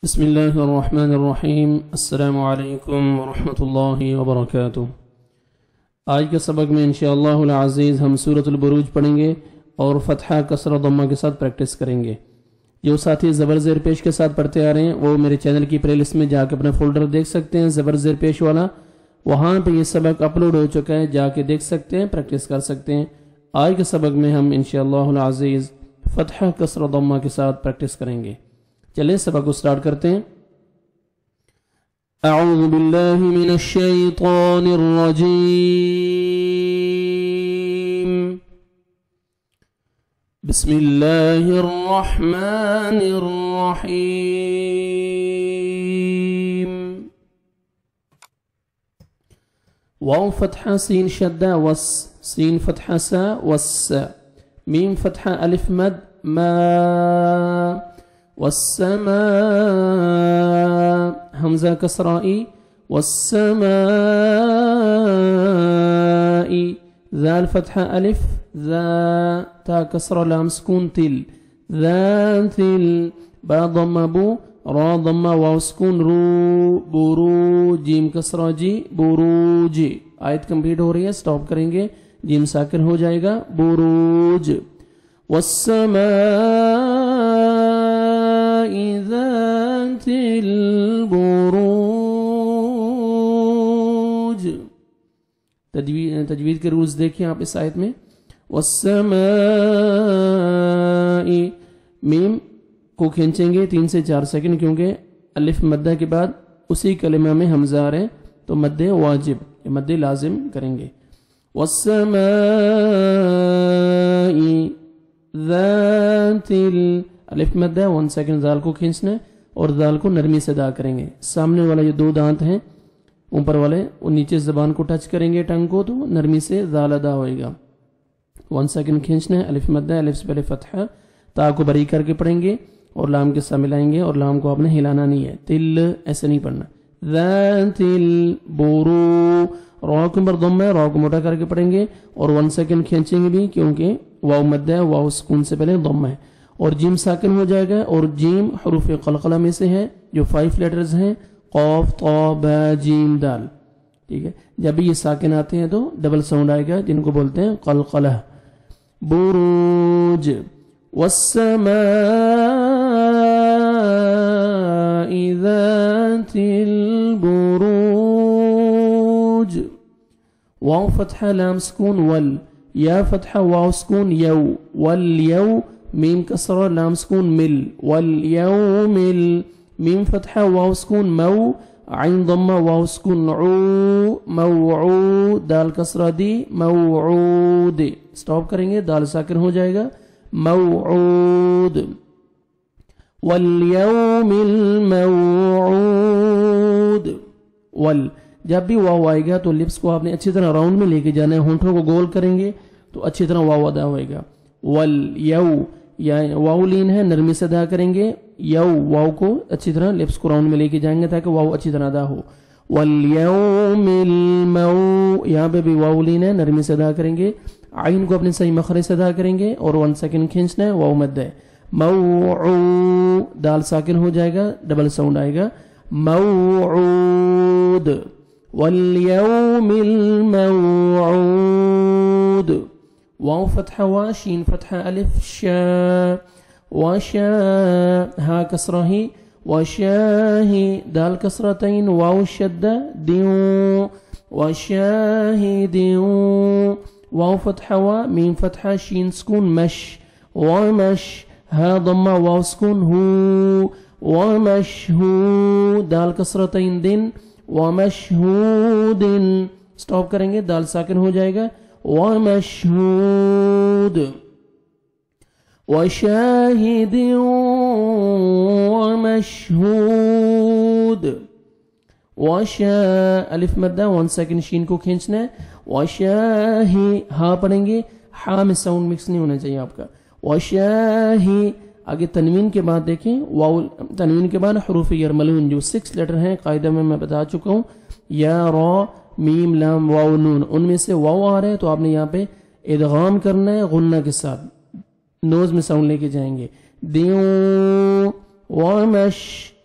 بسم اللہ الرحمن الرحیم۔ السلام علیکم ورحمۃ اللہ وبرکاتہ۔ آج کے سبق میں انشاءاللہ العزیز ہم سورۃ البروج پڑھیں گے اور فتحہ کسرہ ضمہ کے ساتھ پریکٹس کریں گے۔ جو ساتھی زبر زیر پیش کے ساتھ پڑھتے آ رہے ہیں وہ میرے چینل کی پلے لسٹ میں جا کے اپنا فولڈر دیکھ سکتے ہیں، زبر زیر پیش والا، وہاں پہ یہ سبق اپلوڈ ہو چکا ہے، جا کے دیکھ سکتے ہیں، پریکٹس کر سکتے ہیں۔ آج کے سبق میں ہم انشاءاللہ العزیز فتحہ کسرہ ضمہ کے ساتھ پریکٹس کریں گے۔ چلیں سبق کو سٹارٹ کرتے ہیں۔ اعوذ باللہ من الشیطان الرجیم، بسم اللہ الرحمن الرحیم۔ واو فتحہ سین شدہ وس، سین فتحہ سا وس، میم فتحہ الف مد ما، والسماء حمزہ کسرائی، والسماء ذال فتحہ الف ذا، تا کسر لام سکون تل، ذاتل، با ضمہ بو، را ضمہ واو سکون رو، برو، جیم کسرہ جی، بروج۔ آیت کمپلیٹ ہو رہی ہے، سٹاپ کریں گے، جیم ساکن ہو جائے گا، بروج۔ والسماء ذات البروج۔ تجوید کے رولز دیکھیں آپ اس آیت میں۔ والسماء، میم کو کھینچیں گے 3 سے 4 سیکنڈ، کیونکہ الف مدہ کے بعد اسی کلمہ میں حمزہ آ رہے ہیں تو مد واجب، مد لازم کریں گے۔ والسماء ذات الف مدہ 1 سیکنڈ، ذال کو کھینچنا ہے اور ذال کو نرمی سے ادا کریں گے۔ سامنے والا یہ 2 دانت ہیں اوپر والے، وہ نیچے زبان کو ٹچ کریں گے، ٹنگ کو، تو نرمی سے ذال ادا ہوئے گا۔ 1 سیکنڈ کھینچنا ہے، الف مدہ، الف سے پہلے فتحہ، تا کو بری کر کے پڑھیں گے اور لام کے ساتھ ملائیں گے، اور لام کو آپ نے ہلانا نہیں ہے، تل ایسے نہیں پڑھنا۔ ذات البرو، را کے اوپر ضمہ ہے، را کو موٹا کر کے پڑھیں گے اور 1 سیکنڈ کھینچیں گے بھی، کیونکہ واو مدہ ہے، واو سکون سے پہلے ضمہ ہے، اور جیم ساکن ہو جائے گا، اور جیم حروف قلقلہ میں سے ہے جو 5 لیٹرز ہیں، قاف طا با جیم دال، ٹھیک ہے۔ جب بھی یہ ساکن آتے ہیں تو ڈبل ساؤنڈ آئے گا، جن کو بولتے ہیں قلقلہ۔ بروج، والسماء ذات البروج، واو فتحہ لام سکون ول، یا فتحہ واو سکون یو، والیو، میم کسرہ لام سکون مل، والیومل، میم فتحہ واو سکون مو، عین ضمہ واو سکون عو، موعو، دال کسرہ دی، موعود۔ سٹاپ کریں گے، دال ساکن ہو جائے گا، موعود۔ والیوم الموعود، ول، جب بھی واو آئے گا تو لپس کو آپ نے اچھی طرح راؤنڈ میں لے کے جانا ہے، ہونٹوں کو گول کریں گے تو اچھی طرح واو ادا ہوئے گا۔ والیو، یا واو لین ہے، نرمی سے ادا کریں گے، یو، واو کو اچھی طرح لپس کو راؤنڈ میں لے کے جائیں گے تاکہ واو اچھی طرح ادا ہو۔ والیوم المو، یہاں پہ بھی واو لین ہے، نرمی سے ادا کریں گے، عین کو اپنے صحیح مخرج سے ادا کریں گے اور 1 سیکنڈ کھینچنا ہے، واو مد ہے۔ موعو، دال ساکن ہو جائے گا، ڈبل ساؤنڈ آئے گا، موعود۔ والیوم الموعود، واو فتحہ وا، شین فتحہ الف شا، وشا، ہا کسرہ ہی، وشاہی، دال کسرتین، واو شدہ دیوں، وشاہدیوں، واو فتحہ وا، میم فتحہ شین سکون مش، ومش، ہا ضمہ واو سکون ہو، ومشہو، دال کسرتین دن، ومشہودن۔ سٹاپ کریں گے، دال ساکن ہو جائے گا، ومشہود۔ وشاہد ومشہود، وشا، الف مدہ 1 سیکنڈ شین کو کھینچنا ہے، وشاہی، ہا پڑھیں گے، ہا میں ساؤنڈ مکس نہیں ہونا چاہیے آپ کا، وشاہی۔ آگے تنوین کے بعد دیکھیں، واو تنوین کے بعد حروف یرملون جو 6 لیٹر ہیں، قاعدہ میں بتا چکا ہوں، یا را میم لام واو نون، ان میں سے واو آ رہا ہے تو آپ نے یہاں پہ ادغام کرنا ہے غنہ کے ساتھ، نوز میں ساؤنڈ لے کے جائیں گے. دیوں ومش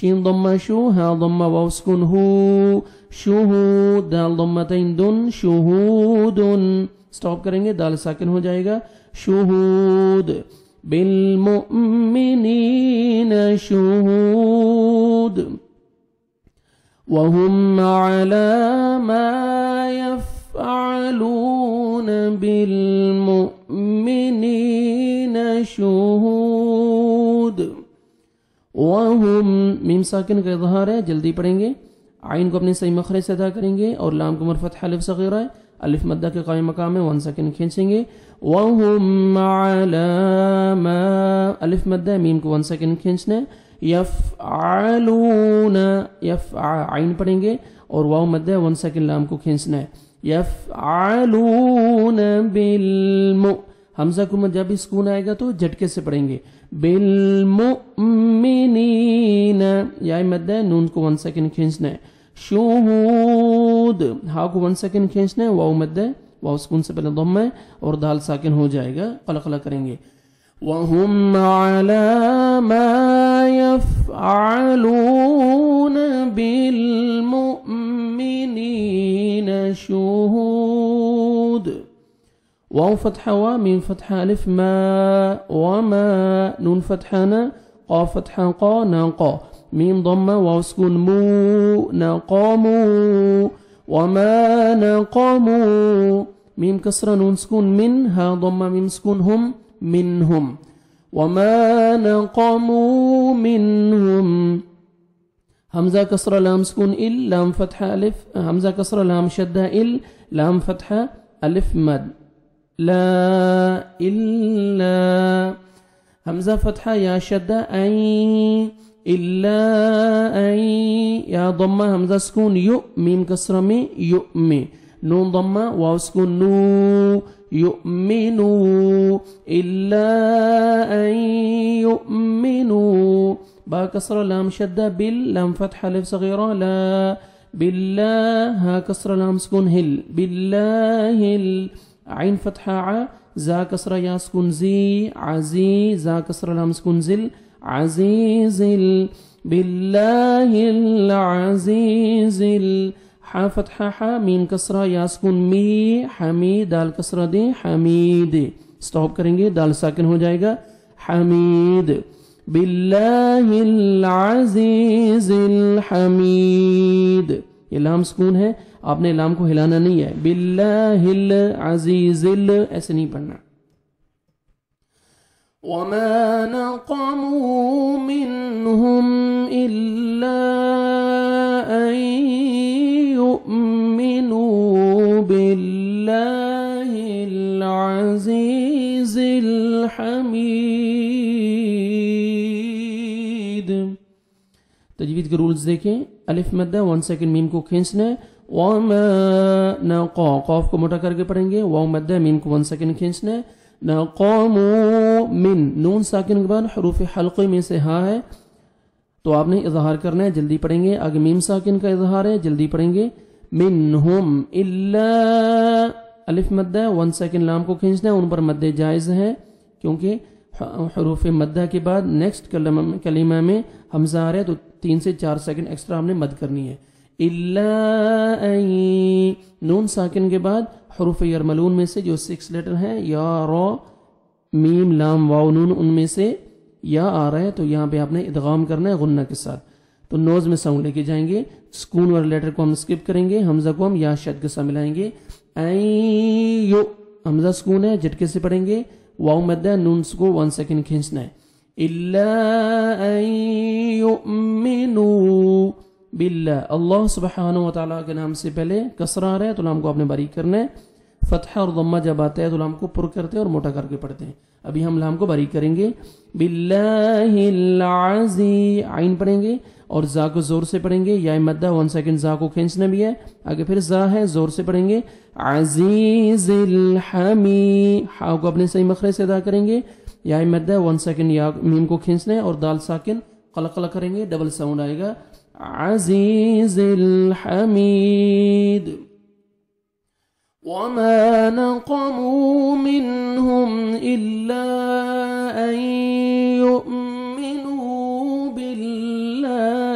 شین ضمہ شو، ہا ضمہ واو سکون ہو، شہود، دال ضمتین دن، شہود، سٹاپ کریں گے دال ساکن ہو جائے گا، شہود، بالمؤمنین شہود، وهم على ما يفعلون بالمؤمنین شہود، وهم میم ساکن کا اظہار ہے، جلدی پڑھیں گے، عین کو اپنے صحیح مخرج سے ادا کریں گے اور لام کو مرفوع الف صغیرہ ہے، الف مدہ کے قائم مقام میں 1 سیکنڈ کھینچیں گے، وهم على ما، الف مدہ میم کو 1 سیکنڈ کھینچنا ہے، یفعلون، عین پڑھیں گے اور واو مدہ 1 سیکنڈ لام کو کھینچنا ہے، یفعلون حمزہ کو جب بھی سکون آئے گا تو جھٹکے سے پڑھیں گے، بالمؤمنین، یا مدہ نون کو 1 سیکنڈ کھینچنا ہے، شہود، ہا کو 1 سیکنڈ کھینچنا ہے، واو مدہ، واو سکون سے پہلے ضمہ ہے اور دال ساکن ہو جائے گا، قلقلہ کریں گے، وَهُمْ عَلَى مَا يَفْعَلُونَ بِالْمُؤْمِنِينَ شُهُودٌ، واو فتحہ وا، میم فتحہ الف ما، وما، نون فتحہ نا، قاف فتحہ قا، ناقا، میم ضمہ واو سکون مو، ناقامو، وما ناقامو، میم کسرہ نون سکون من، ہا ضمہ میم سکون ہم، منہم، وما نقموا منہم، حمزہ کسرہ لام سکون ال، لام فتحہ الف، حمزہ کسرہ لام شدہ ال، لام فتحہ الف مد، لا الا، حمزہ فتحہ یا شدہ این، الا این، یا ضمہ حمزہ سکون یو، میم کسرہ میں یؤمی، نون ضمہ واو سکون نو، یؤمنوا، الا ان یؤمنوا، با کسرہ لام شدہ بال، لام فتحہ الف صغیرہ لا، باللہ، ہا کسرہ لام سکون ہل، باللہ، عین فتحہ ع، زا کسرہ یا سکون زی، عزی، زا کسرہ لام سکون زل، عزیز، باللہ العزیز، حا فتحہ حا، میم کسرہ یا سکون می، حمید، دال کسرہ دے، حمید، سٹاپ کریں گے دال ساکن ہو جائے گا، حمید، باللہ العزیز الحمید، یہ لام سکون ہے، آپ نے لام کو ہلانا نہیں ہے، باللہ العزیز، ایسے نہیں پڑھنا، وما نقموا منهم إلا أن يؤمنوا بالله العزيز الحميد، تجوید کے رولز دیکھیں، الف مدہ 1 سیکنڈ میم کو کھینچنا ہے، وما نقا، قاف کو موٹا کر کے پڑھیں گے، واو مدہ میم کو 1 سیکنڈ کھینچنا ہے، نقامو من، نون ساکن کے بعد حروف حلقے میں سے ہا ہے تو آپ نے اظہار کرنا ہے، جلدی پڑھیں گے، آگے میم ساکن کا اظہار ہے، جلدی پڑھیں گے، منہم الا، الف مدہ 1 سیکنڈ لام کو کھینچنا ہے، ان پر مدہ جائز ہے کیونکہ حروف مدہ کے بعد نیکسٹ کلمہ میں حمزہ آ رہا ہے تو 3 سے 4 سیکنڈ ایکسٹرا ہم نے مد کرنی ہے، الا ان، نون ساکن کے بعد حروف یرملون میں سے جو 6 لیٹر ہیں، یا را میم لام واو نون، ان میں سے یا آ رہا ہے تو یہاں پہ آپ نے ادغام کرنا ہے غنہ کے ساتھ، تو نوز میں ساؤنڈ لے کے جائیں گے، سکون والے لیٹر کو ہم سکپ کریں گے، حمزہ کو ہم یا شد کے ساتھ ملائیں گے، ایو، حمزہ سکون ہے، جھٹکے سے پڑھیں گے، واو مدہ نون کو 1 سیکنڈ کھینچنا ہے، الا ان یؤمنوا باللہ، اللہ سبحانہ وتعالیٰ کے نام سے پہلے کسرہ آ رہا ہے تو لام کو آپ نے باریک کرنا ہے، فتحہ اور ضمہ جب آتا ہے تو لام کو پر کرتے ہیں اور موٹا کر کے پڑھتے ہیں، ابھی ہم لام کو باریک کریں گے، باللہ العزی، عین پڑھیں گے اور زا کو زور سے پڑھیں گے، یا مدہ 1 سیکنڈ زا کو کھینچنا بھی ہے، آگے پھر زا ہے زور سے پڑھیں گے، عزیز الحمی، ہا کو اپنے صحیح مخرج سے ادا کریں گے، یا مدہ 1 سیکنڈ یا میم کو کھینچنا ہے اور دال ساکن قلقلہ کریں گے، ڈبل ساؤنڈ آئے گا، عزیز الحمید، وما نقموا منهم إلا أن يؤمنوا بالله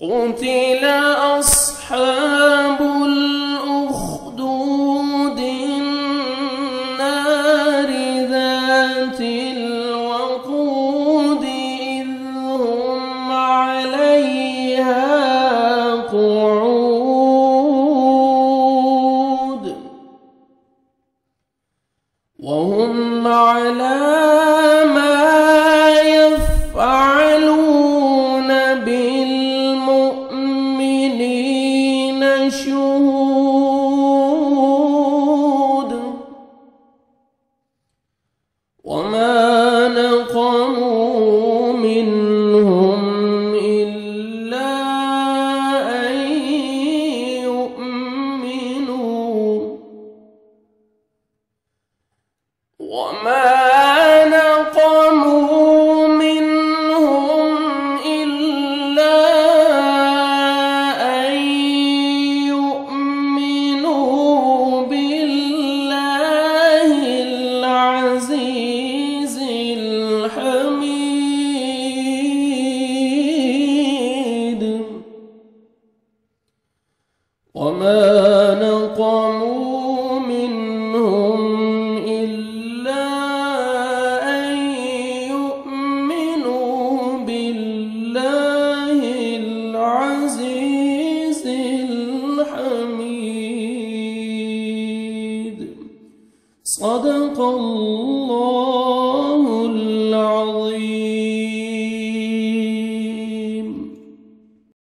قتل أصحاب الأخدود النار ذات الوقود إذ هم عليها قعود وهم على ما يفعلون بالمؤمنين شهود وما نقموا منهم إلا أن يؤمنوا بالله العزيز الحميد وما نقموا منهم إلا أن يؤمنوا بالله العزيز الحميد صدق الله